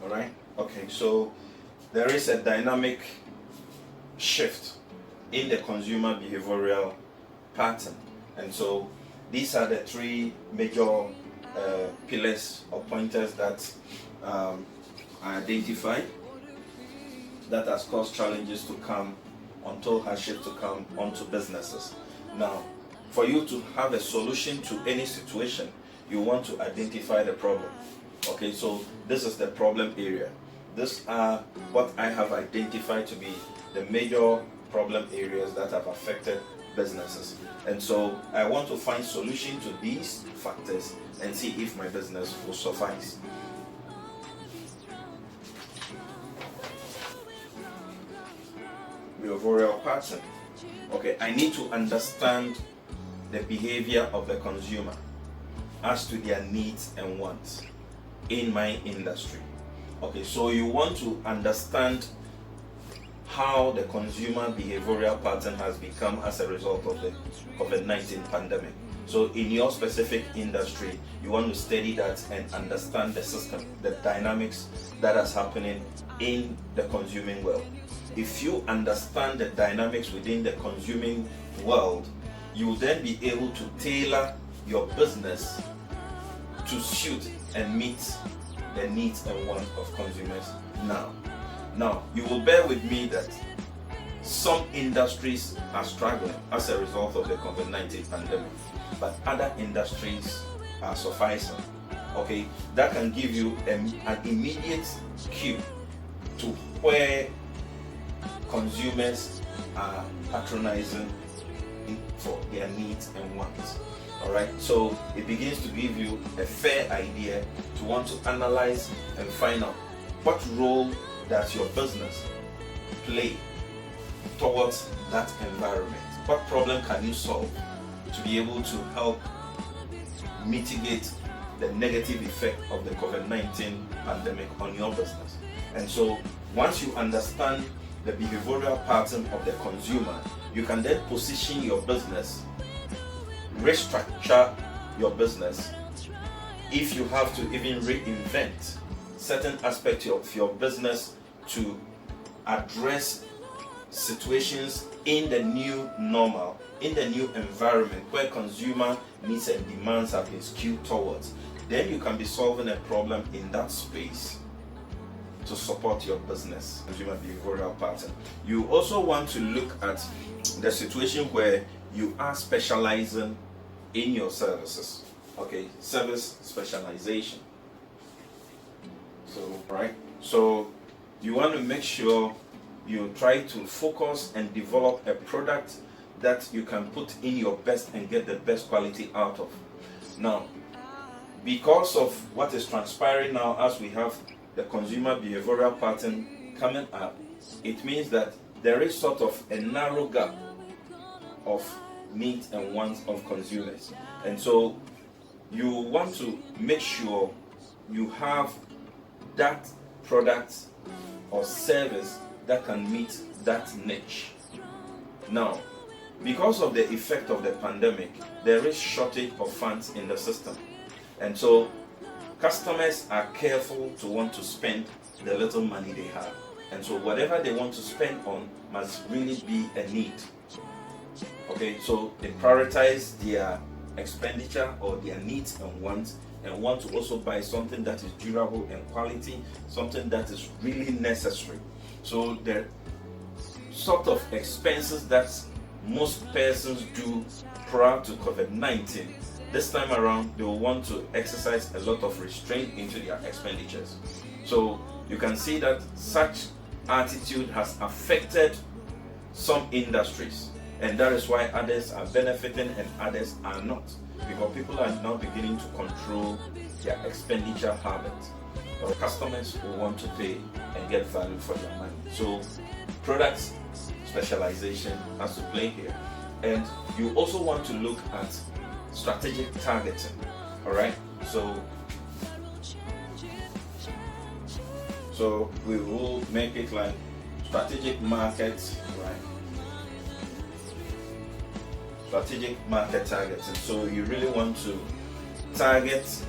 All right. Okay. So there is a dynamic shift in the consumer behavioral pattern, and so these are the three major pillars or pointers that are identified that has caused challenges to come, untold hardship to come onto businesses. Now, for you to have a solution to any situation, you want to identify the problem. Okay, so this is the problem area. These are what I have identified to be the major problem areas that have affected businesses. And so I want to find solution to these factors and see if my business will suffice. Behavioral pattern. Okay, I need to understand the behavior of the consumer as to their needs and wants in my industry. Okay, so you want to understand how the consumer behavioral pattern has become as a result of the COVID-19 pandemic. So in your specific industry, you want to study that and understand the system, the dynamics that is happening in the consuming world. If you understand the dynamics within the consuming world, you will then be able to tailor your business to suit and meet the needs and wants of consumers now. You will bear with me that some industries are struggling as a result of the COVID-19 pandemic, but other industries are sufficing. Okay, that can give you an immediate cue to where consumers are patronizing for their needs and wants. All right, so it begins to give you a fair idea to want to analyze and find out what role does your business play towards that environment. What problem can you solve to be able to help mitigate the negative effect of the COVID-19 pandemic on your business? And so once you understand the behavioral pattern of the consumer, you can then position your business, restructure your business if you have to even reinvent certain aspects of your business to address situations in the new normal, in the new environment where consumer needs and demands have been skewed towards. Then you can be solving a problem in that space to support your business consumer behavioral pattern. You also want to look at the situation where you are specializing in your services. Okay, service specialization. So you want to make sure you try to focus and develop a product that you can put in your best and get the best quality out of. Now, because of what is transpiring now as we have the consumer behavioral pattern coming up, it means that there is sort of a narrow gap of needs and wants of consumers. And so you want to make sure you have that product or service that can meet that niche. Now, because of the effect of the pandemic, there is shortage of funds in the system. And so customers are careful to want to spend the little money they have. And so whatever they want to spend on must really be a need. Okay, so they prioritize their expenditure or their needs and wants, and want to also buy something that is durable and quality, something that is really necessary. So the sort of expenses that most persons do prior to COVID-19, this time around they will want to exercise a lot of restraint into their expenditures. So you can see that such attitude has affected some industries, and that is why others are benefiting and others are not, because people are now beginning to control their expenditure habits. Or customers will want to pay and get value for their money. So products specialization has to play here. And you also want to look at strategic targeting. All right, so we will make it like strategic markets, right? Strategic market targeting. So you really want to target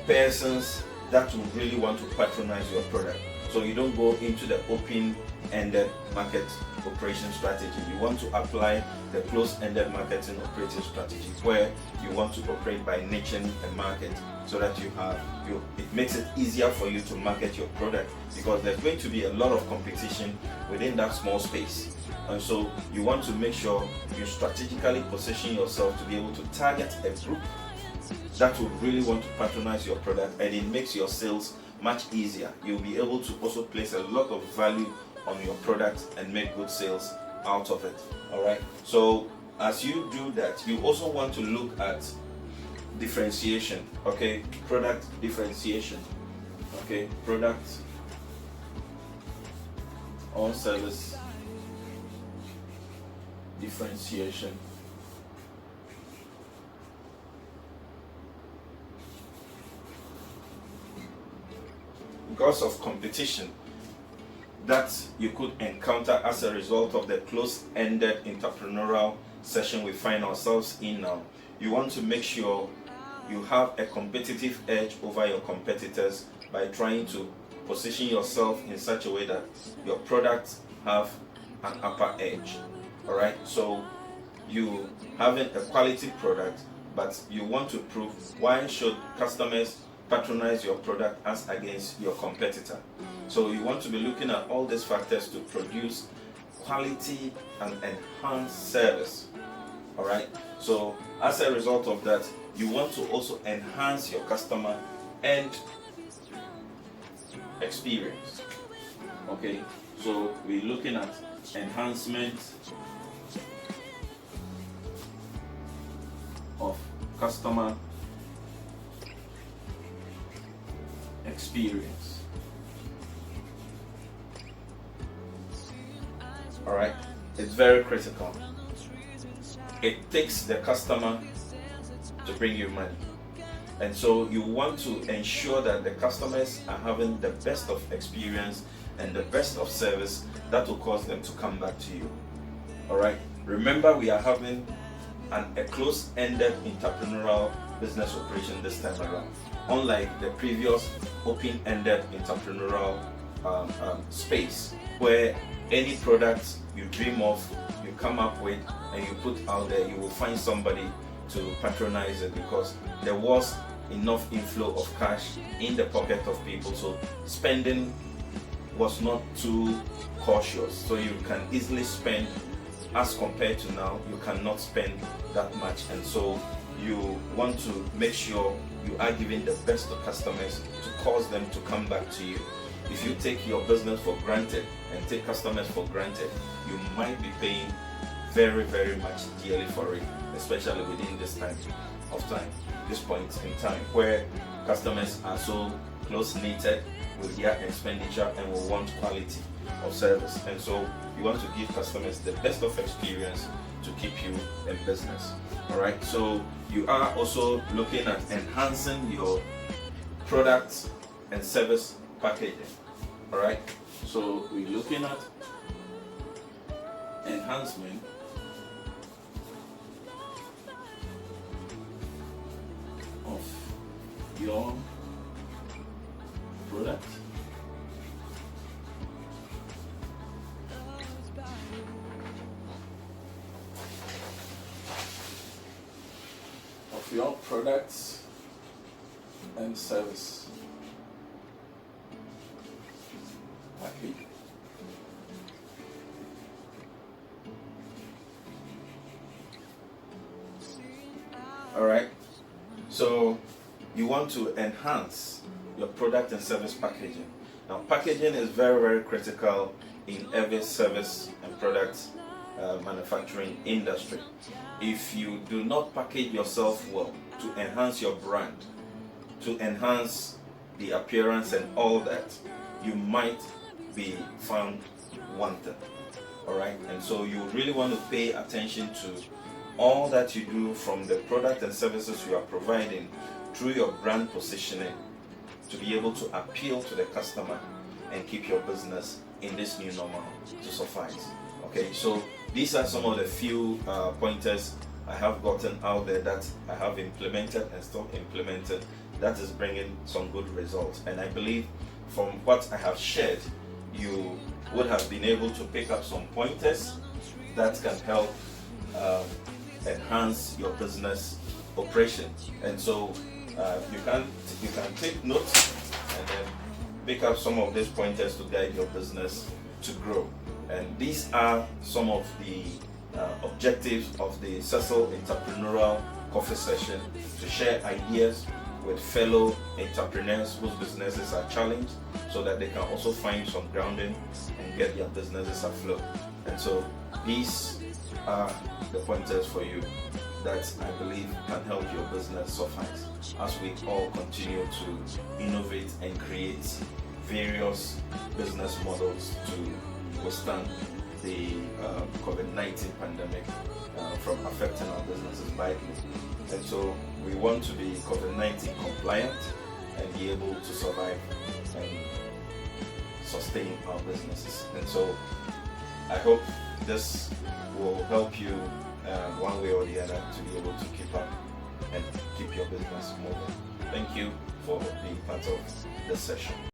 persons that will really want to patronize your product. So you don't go into the open-ended market operation strategy. You want to apply the closed-ended marketing operating strategy, where you want to operate by niching a market, so that it makes it easier for you to market your product, because there's going to be a lot of competition within that small space. And so you want to make sure you strategically position yourself to be able to target a group that will really want to patronize your product, and it makes your sales much easier. You'll be able to also place a lot of value on your product and make good sales out of it. All right. So as you do that, you also want to look at differentiation. Okay, product differentiation. Okay, product or service differentiation. Because of competition that you could encounter as a result of the closed-ended entrepreneurial session we find ourselves in now, you want to make sure you have a competitive edge over your competitors by trying to position yourself in such a way that your products have an upper edge. All right, so you having a quality product, but you want to prove why should customers patronize your product as against your competitor. So you want to be looking at all these factors to produce quality and enhanced service. All right, so as a result of that, you want to also enhance your customer and experience. Okay, so we're looking at enhancement of customer experience. All right, it's very critical. It takes the customer to bring you money, and so you want to ensure that the customers are having the best of experience and the best of service that will cause them to come back to you. All right, remember, we are having a closed-ended entrepreneurial business operation this time around, unlike the previous open-ended entrepreneurial space, where any product you dream of, you come up with and you put out there, you will find somebody to patronize it, because there was enough inflow of cash in the pocket of people, so spending was not too cautious, so you can easily spend. As compared to now, you cannot spend that much, and so you want to make sure you are giving the best to customers to cause them to come back to you. If you take your business for granted and take customers for granted, you might be paying very, very much dearly for it, especially within this point in time, where customers are so close-knitted with their expenditure and will want quality of service. And so you want to give customers the best of experience to keep you in business. All right, so you are also looking at enhancing your products and service packaging. All right, so we're looking at enhancement of your product your products and service package. All right, so you want to enhance your product and service packaging. Now, packaging is very, very critical in every service and product manufacturing industry. If you do not package yourself well to enhance your brand, to enhance the appearance and all that, you might be found wanting. All right, and so you really want to pay attention to all that you do, from the product and services you are providing through your brand positioning, to be able to appeal to the customer and keep your business in this new normal to suffice. Okay, so these are some of the few pointers I have gotten out there that I have implemented and still implemented that is bringing some good results. And I believe from what I have shared, you would have been able to pick up some pointers that can help enhance your business operation. And so you can take notes and then pick up some of these pointers to guide your business to grow. And these are some of the objectives of the Cecil Entrepreneurial Coffee Session, to share ideas with fellow entrepreneurs whose businesses are challenged, so that they can also find some grounding and get their businesses afloat. And so these are the pointers for you that I believe can help your business suffice as we all continue to innovate and create various business models to withstand the COVID-19 pandemic from affecting our businesses badly. And so we want to be COVID-19 compliant and be able to survive and sustain our businesses. And so I hope this will help you one way or the other to be able to keep up and keep your business moving. Thank you for being part of this session.